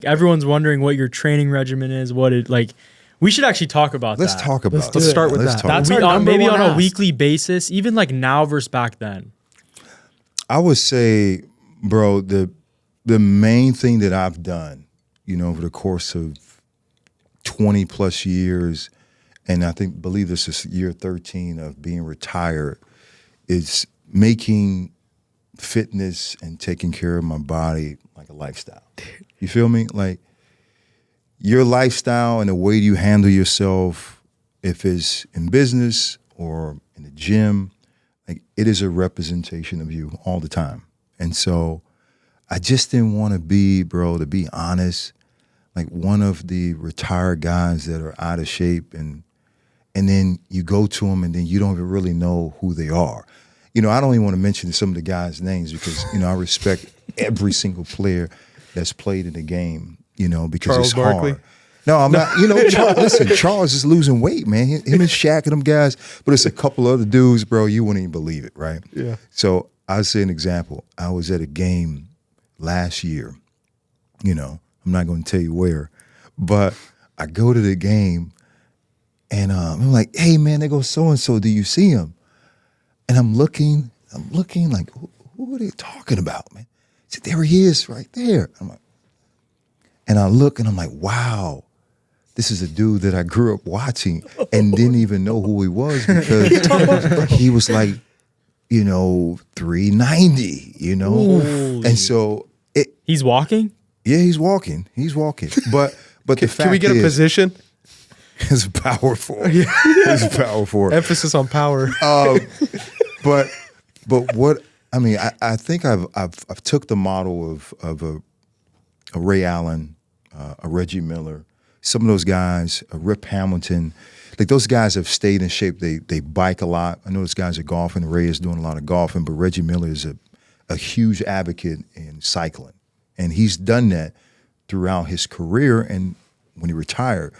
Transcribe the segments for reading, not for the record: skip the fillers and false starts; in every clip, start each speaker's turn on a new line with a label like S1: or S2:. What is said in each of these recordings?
S1: Everyone's wondering what your training regimen is, what it like. We should actually talk about
S2: Let's
S1: that.
S2: talk about.
S3: Let's start with that.
S1: That's our maybe on a weekly basis, even like now versus back then.
S2: I would say, bro, the main thing that I've done, over the course of 20 plus years, and believe this is year 13 of being retired, is making fitness and taking care of my body like a lifestyle. You feel me? Like your lifestyle and the way you handle yourself, if it's in business or in the gym, like it is a representation of you all the time. And so I just didn't want to be, bro, to be honest, like one of the retired guys that are out of shape and then you go to them and then you don't even really know who they are. I don't even want to mention some of the guys' names because, I respect every single player that's played in the game, because
S3: Charles
S2: it's
S3: Barkley.
S2: hard. No, I'm not. Charles is losing weight, man. Him and Shaq and them guys, but it's a couple other dudes, bro. You wouldn't even believe it, right?
S3: Yeah.
S2: So I'll say an example. I was at a game last year. I'm not going to tell you where, but I go to the game and I'm like, hey, man, there goes so-and-so. Do you see him? And I'm looking like, who are they talking about, man? He said, there he is right there. I'm like, and I look and I'm like, wow, this is a dude that I grew up watching and didn't even know who he was because he was like, 390,
S1: Holy.
S2: And so
S1: He's walking?
S2: Yeah, he's walking. But the fact
S3: Can we get a position?
S2: It's power forward. It's power forward.
S3: Emphasis on power.
S2: But what I think I've took the model of a Ray Allen, a Reggie Miller, some of those guys, a Rip Hamilton, like those guys have stayed in shape. They bike a lot. I know those guys are golfing. Ray is doing a lot of golfing, but Reggie Miller is a huge advocate in cycling, and he's done that throughout his career and when he retired.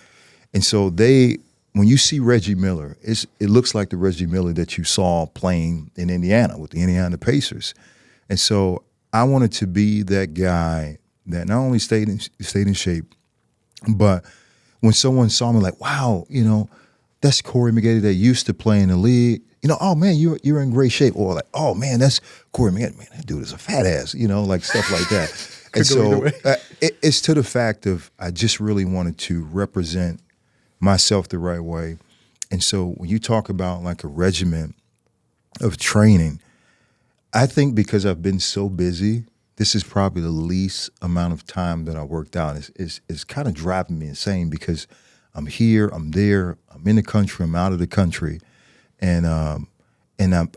S2: And so when you see Reggie Miller, it looks like the Reggie Miller that you saw playing in Indiana with the Indiana Pacers. And so I wanted to be that guy that not only stayed in shape, but when someone saw me like, wow, that's Corey Maggette that used to play in the league. Oh man, you're in great shape. Or like, oh man, that's Corey Maggette. Man, that dude is a fat ass. Like stuff like that. And so it's to the fact of I just really wanted to represent myself the right way. And so when you talk about like a regimen of training, I think because I've been so busy, this is probably the least amount of time that I worked out. It's kind of driving me insane because I'm here, I'm there, I'm in the country, I'm out of the country, and I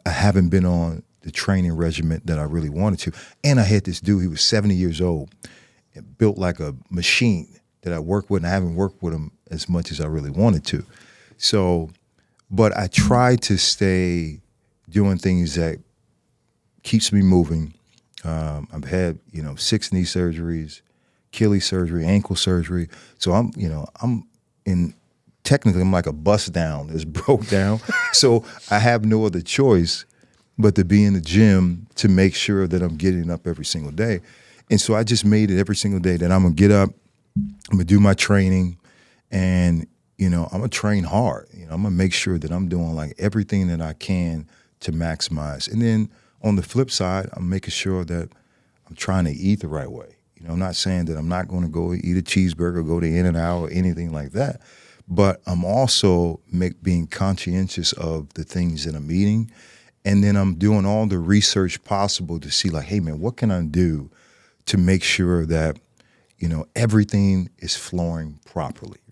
S2: haven't been on the training regimen that I really wanted to. And I had this dude, he was 70 years old, and built like a machine that I work with, and I haven't worked with him as much as I really wanted to. So, but I try to stay doing things that keeps me moving. I've had, 6 knee surgeries, Achilles surgery, ankle surgery. So technically I'm like a bust down that's broke down. So I have no other choice but to be in the gym to make sure that I'm getting up every single day. And so I just made it every single day that I'm gonna get up, I'm gonna do my training, and I'm gonna train hard. I'm gonna make sure that I'm doing like everything that I can to maximize. And then on the flip side, I'm making sure that I'm trying to eat the right way. I'm not saying that I'm not going to go eat a cheeseburger, go to In-N-Out or anything like that, but I'm also being conscientious of the things that I'm eating. And then I'm doing all the research possible to see like, hey man, what can I do to make sure that, everything is flowing properly.